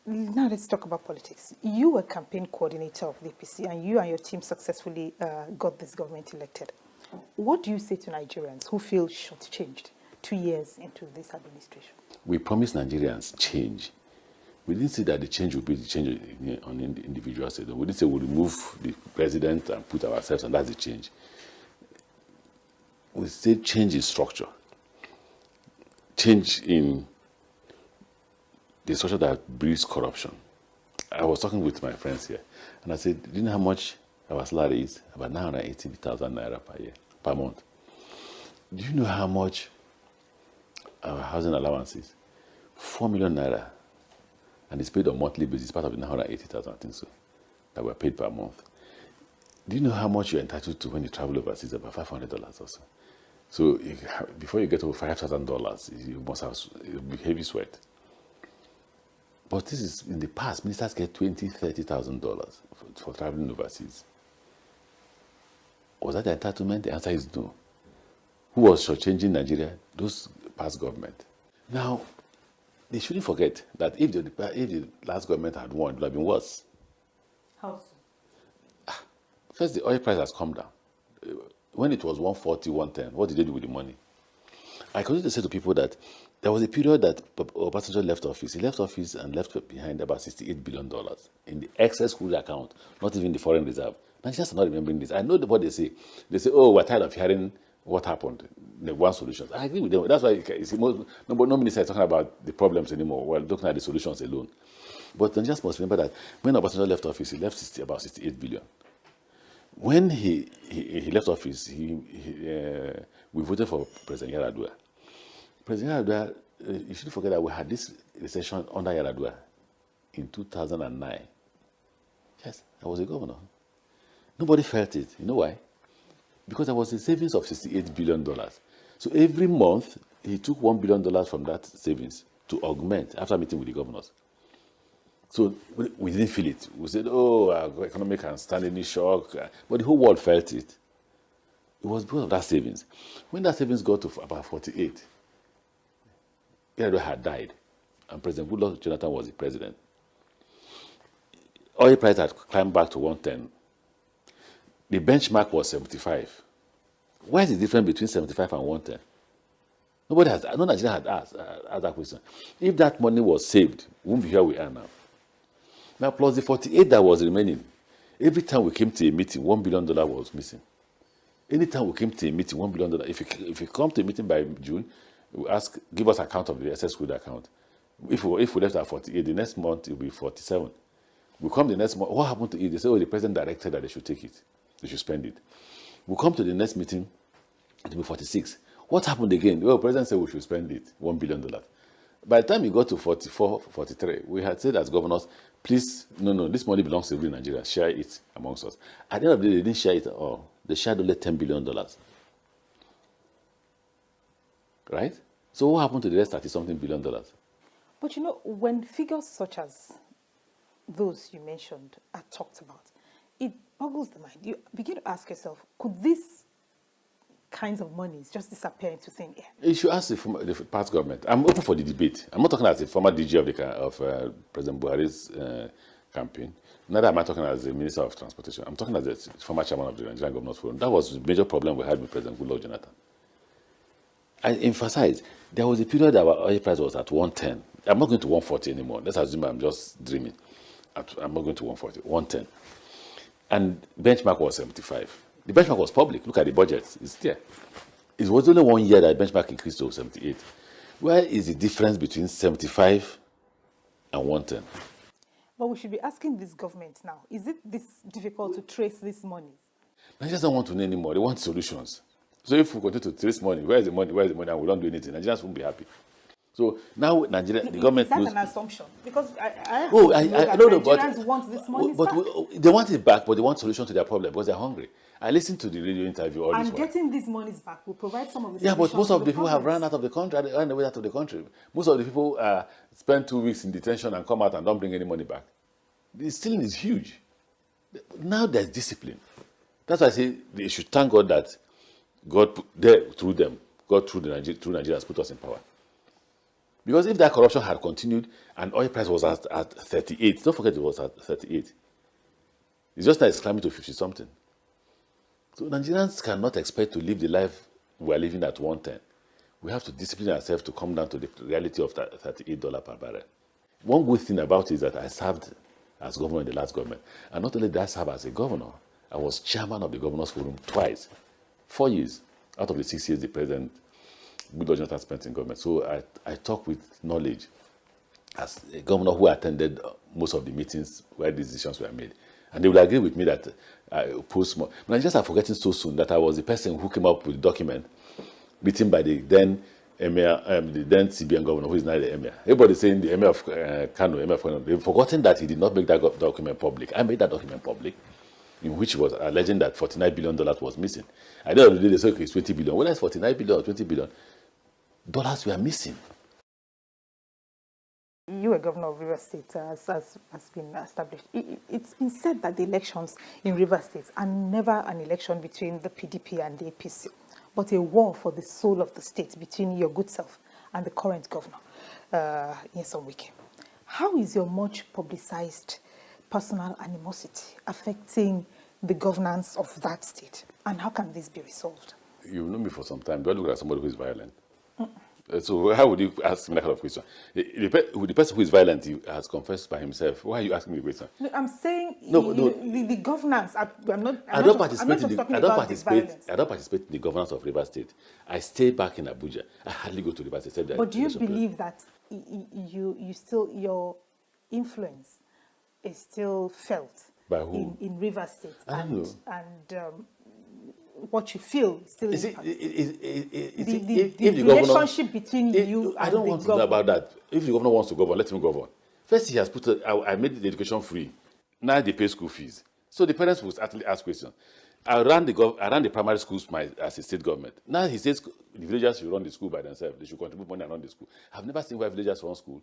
Now let's talk about politics. You were campaign coordinator of the APC, and you and your team successfully got this government elected. What do you say to Nigerians who feel shortchanged 2 years into this administration? We promised Nigerians change. We didn't say that the change would be the change on individuals. We didn't say we'll remove the president and put ourselves, and that's the change. We said change in structure. Change in the structure that breeds corruption. I was talking with my friends here, and I said, do you know how much our salary is? About 980,000 naira per month. Do you know how much our housing allowance is? 4 million naira. And it's paid on a monthly basis, part of the 980,000, I think so, that we're paid per month. Do you know how much you're entitled to when you travel overseas? About $500 or so. So before you get over $5,000, you must have a heavy sweat. But this is, in the past, ministers get $20,000, $30,000 for traveling overseas. Was that the entitlement? The answer is no. Who was shortchanging Nigeria? Those past government. Now, they shouldn't forget that if the last government had won, it would have been worse. How so? First, the oil price has come down. When it was 140, 110, what did they do with the money? I continue to say to people that there was a period that Obasanjo left office. He left office and left behind about $68 billion in the excess crude account, not even the foreign reserve. Nigerians are not remembering this. I know what they say. They say, oh, we're tired of hearing what happened. They want solutions. I agree with them. That's why you see, no minister is talking about the problems anymore. We're looking at the solutions alone. But Nigerians must remember that when Obasanjo left office, he left about 68 billion. When he left office, we voted for President Yaradua. President Yaradua, you shouldn't forget that we had this recession under Yaradua in 2009. Yes, I was a governor. Nobody felt it. You know why? Because there was a savings of $68 billion. So every month, he took $1 billion from that savings to augment after meeting with the governors. So we didn't feel it. We said, oh, our economy can stand any shock. But the whole world felt it. It was because of that savings. When that savings got to about 48, Yaradua had died, and President Goodluck Jonathan was the president. Oil price had climbed back to 110. The benchmark was 75. Why is the difference between 75 and 110? No Nigerian had asked that question. If that money was saved, we wouldn't be here we are now. Now, plus the 48 that was remaining, every time we came to a meeting, $1 billion was missing. Anytime we came to a meeting, $1 billion, if you come to a meeting by June, we ask, give us account of the excess crude account. If we left at 48, the next month it will be 47. We come the next month, what happened to it? They say, oh, the president directed that they should take it. They should spend it. We come to the next meeting, it will be 46. What happened again? Well, the president said we should spend it, $1 billion. By the time we got to 44, 43, we had said as governors, please, no, this money belongs to every Nigerian. Share it amongst us. At the end of the day, they didn't share it at all. They shared only $10 billion. Right? So what happened to the rest 30-something billion dollars? But you know, when figures such as those you mentioned are talked about, it boggles the mind. You begin to ask yourself, could these kinds of monies just disappear into thin air? You should ask the past government. I'm open for the debate. I'm not talking as a former DG of President Buhari's campaign. Neither am I talking as the Minister of Transportation. I'm talking as the former chairman of the Nigerian Governors Forum. That was the major problem we had with President Goodluck Jonathan. I emphasize, there was a period that our oil price was at 110. I'm not going to 140 anymore. Let's assume I'm just dreaming. I'm not going to 140, 110. And benchmark was 75. The benchmark was public. Look at the budget. It's there. It was only 1 year that benchmark increased to 78. Where is the difference between 75 and 110? But we should be asking this government now, is it this difficult to trace these monies? Nigerians don't want to know anymore. They want solutions. So if we continue to trace money, where is the money, and we don't do anything, Nigerians won't be happy. So now Nigeria, the government... Is that an assumption? Because I don't know, but Nigerians want this money back. They want it back, but they want solution to their problem because they're hungry. I listened to the radio interview all this while. And getting these monies back will provide some of the solutions. Yeah, but most of the people have problems. run out of the country, run away out of the country. Most of the people spend 2 weeks in detention and come out and don't bring any money back. The stealing is huge. Now there's discipline. That's why I say they should thank God that God through Nigerians put us in power. Because if that corruption had continued and oil price was at 38, don't forget it was at 38. It's just that it's climbing to 50 something. So Nigerians cannot expect to live the life we are living at 110. We have to discipline ourselves to come down to the reality of $38 per barrel. One good thing about it is that I served as governor in the last government. And not only did I serve as a governor, I was chairman of the Governors Forum twice, 4 years out of the 6 years the president Goodluck Jonathan spent in government. So I talk with knowledge as a governor who attended most of the meetings where these decisions were made. And they will agree with me that post-mortem. Nigerians are forgetting so soon that I was the person who came up with the document written by the then Emir, the then CBN governor, who is now the Emir. Everybody saying the Emir of Kano, Emir of Kano. They've forgotten that he did not make that document public. I made that document public, in which was alleging that $49 billion was missing. I know the day they say it's 20 billion. Whether it's 49 billion or 20 billion, dollars were missing. You were governor of Rivers State, as has been established. It's been said that the elections in Rivers State are never an election between the PDP and the APC, but a war for the soul of the state between your good self and the current governor, Nyesom Wike. How is your much publicized personal animosity affecting the governance of that state, and how can this be resolved? You've known me for some time. Do I look like somebody who is violent? So how would you ask me that kind of question? The person who is violent has confessed by himself. Why are you asking me the question? No, I'm saying the governance. I don't participate in the governance of Rivers State. I stay back in Abuja. I hardly go to Rivers State. But do you believe that your influence is still felt by who? in Rivers State? I don't know. And what you feel still the relationship between you and I don't want to know about that. If the governor wants to govern, let him govern. First, he has I made the education free. Now they pay school fees. So the parents will actually ask questions. I ran the primary schools as a state government. Now he says the villagers should run the school by themselves. They should contribute money and run the school. I've never seen where villagers run school.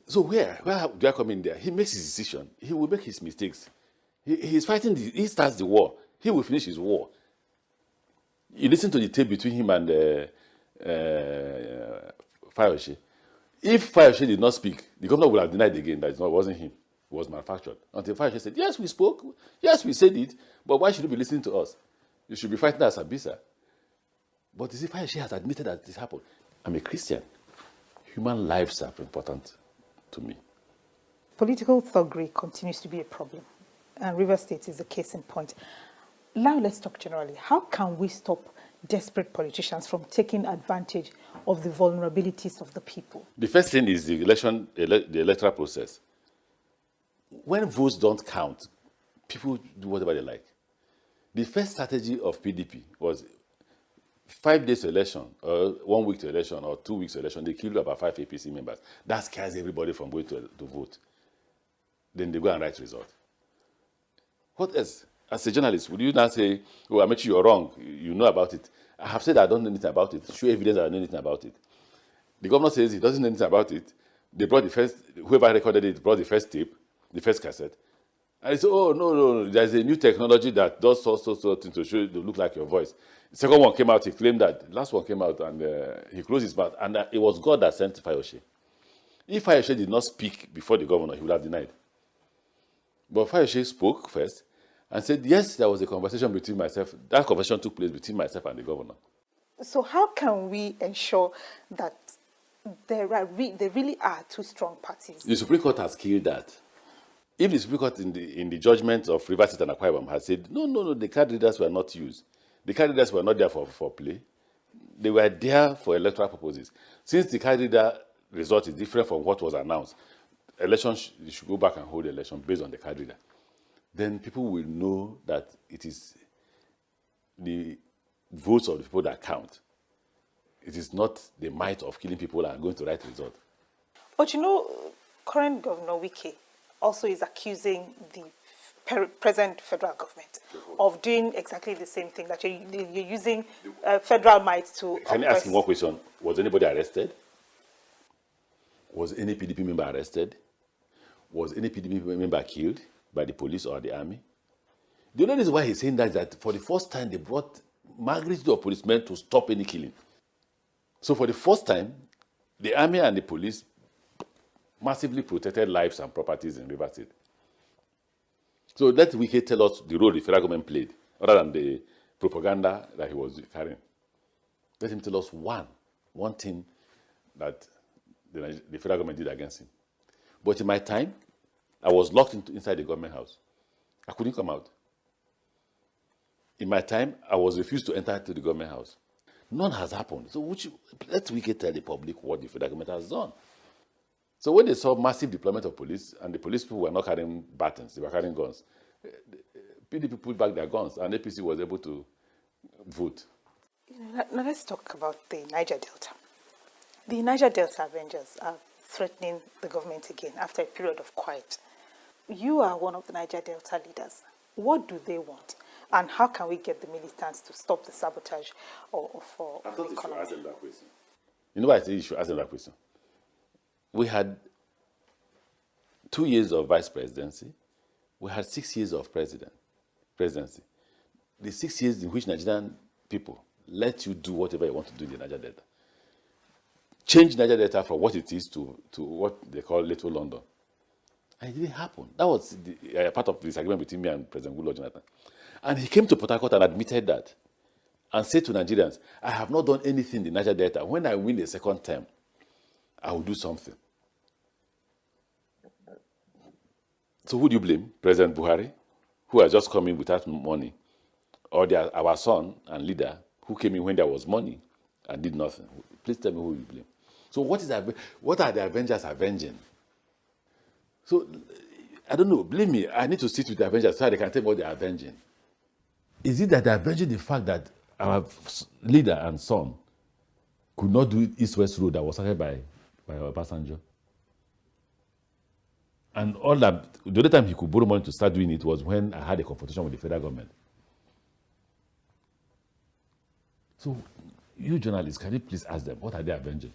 So where do I come in there? He makes his decision. He will make his mistakes. He's fighting. He starts the war. He will finish his war. You listen to the tape between him and Fayose. If Fayose did not speak, the governor would have denied again that it wasn't him. It was manufactured. Until Fayose said, yes, we spoke. Yes, we said it. But why should you be listening to us? You should be fighting as Sambisa. But you see, Fayose has admitted that this happened. I'm a Christian. Human lives are important to me. Political thuggery continues to be a problem. And Rivers State is a case in point. Now let's talk generally. How can we stop desperate politicians from taking advantage of the vulnerabilities of the people? The first thing is the electoral process. When votes don't count, people do whatever they like. The first strategy of PDP was 5 days to election, or 1 week to election, or 2 weeks to election. They killed about 5 APC members. That scares everybody from going to vote. Then they go and write result. What else? As a journalist, would you now say, oh, Amaechi, you're wrong, you know about it? I have said I don't know anything about it. Show evidence that I know anything about it. The governor says he doesn't know anything about it. They brought whoever recorded it brought the first tape, the first cassette. And he said, oh, no, there's a new technology that does so things to show you to look like your voice. The second one came out, he claimed that. The last one came out and he closed his mouth. And it was God that sent Fayose. If Fayose did not speak before the governor, he would have denied. But Fayose spoke first and said, yes, there was a conversation between myself. That conversation took place between myself and the governor. So how can we ensure that there really are two strong parties? The Supreme Court has killed that. If the Supreme Court in the judgment of Rivers State and Akwa Ibom has said, no, the card readers were not used. The card readers were not there for play. They were there for electoral purposes. Since the card reader result is different from what was announced, elections, you should go back and hold the election based on the card reader. Then people will know that it is the votes of the people that count. It is not the might of killing people that are going to write the result. But current Governor Wike also is accusing the present federal government of doing exactly the same thing, that you're using federal might to... Can I ask him one question? Was anybody arrested? Was any PDP member arrested? Was any PDP member killed by the police or the army? The only reason why he's saying that is that for the first time they brought magnitude of policemen to stop any killing. So for the first time, The army and the police massively protected lives and properties in River State. So let Wike tell us the role the federal government played, other than the propaganda that he was carrying. Let him tell us one thing that the federal government did against him. But in my time, I was locked inside the government house. I couldn't come out. In my time, I was refused to enter to the government house. None has happened. So let Wike tell the public what the federal government has done. So when they saw massive deployment of police, and the police people were not carrying batons, they were carrying guns, PDP put back their guns, and APC was able to vote. Now let's talk about the Niger Delta. The Niger Delta Avengers are threatening the government again after a period of quiet. You are one of the Niger Delta leaders. What do they want? And how can we get the militants to stop the sabotage for I thought the you should economy? ask them that question. You know why I say you should ask them that question? We had 2 years of vice presidency. We had 6 years of presidency. The 6 years in which Nigerian people let you do whatever you want to do in the Niger Delta. Change Niger Delta from what it is to what they call Little London. And it didn't happen. That was part of the disagreement between me and President Goodluck Jonathan. And he came to Port Harcourt and admitted that and said to Nigerians, I have not done anything in the Niger Delta. When I win a second term, I will do something. So who do you blame? President Buhari, who has just come in without money, or our son and leader, who came in when there was money and did nothing? Please tell me who you blame. So what are the Avengers avenging? So I don't know. Believe me, I need to sit with the Avengers so they can tell me what they are avenging. Is it that they are avenging the fact that our leader and son could not do East-West Road that was started by our passenger? And all that, the only time he could borrow money to start doing it was when I had a confrontation with the federal government. So, you journalists, can you please ask them, what are they avenging?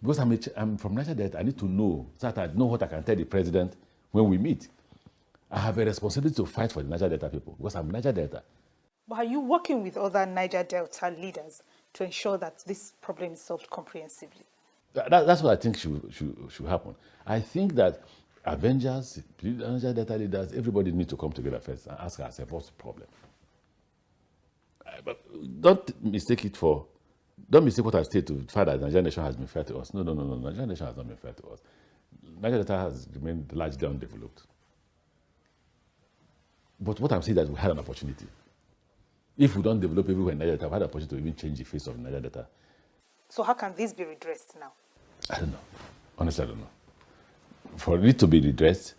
Because I'm from Niger Delta, I need to know, so that I know what I can tell the president when we meet. I have a responsibility to fight for the Niger Delta people, because I'm Niger Delta. But are you working with other Niger Delta leaders to ensure that this problem is solved comprehensively? That's what I think should happen. I think that Avengers, Niger Delta leaders, everybody needs to come together first and ask ourselves, what's the problem? But don't mistake what I said to the fact that the Nigerian nation has been fair to us. No. Nigerian nation has not been fair to us. Niger Delta has remained largely undeveloped. But what I'm saying is that we had an opportunity. If we don't develop everywhere in Niger Delta, we had an opportunity to even change the face of Niger Delta. So how can this be redressed now? I don't know. Honestly, I don't know. For it to be redressed,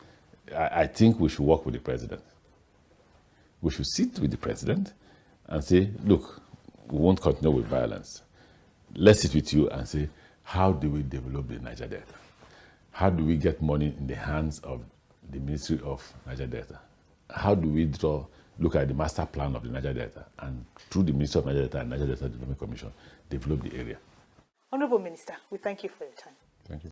I think we should work with the president. We should sit with the president and say, look, we won't continue with violence. Let's sit with you and say, how do we develop the Niger Delta? How do we get money in the hands of the Ministry of Niger Delta? How do we look at the master plan of the Niger Delta, and through the Ministry of Niger Delta and Niger Delta Development Commission, develop the area? Honorable Minister, we thank you for your time.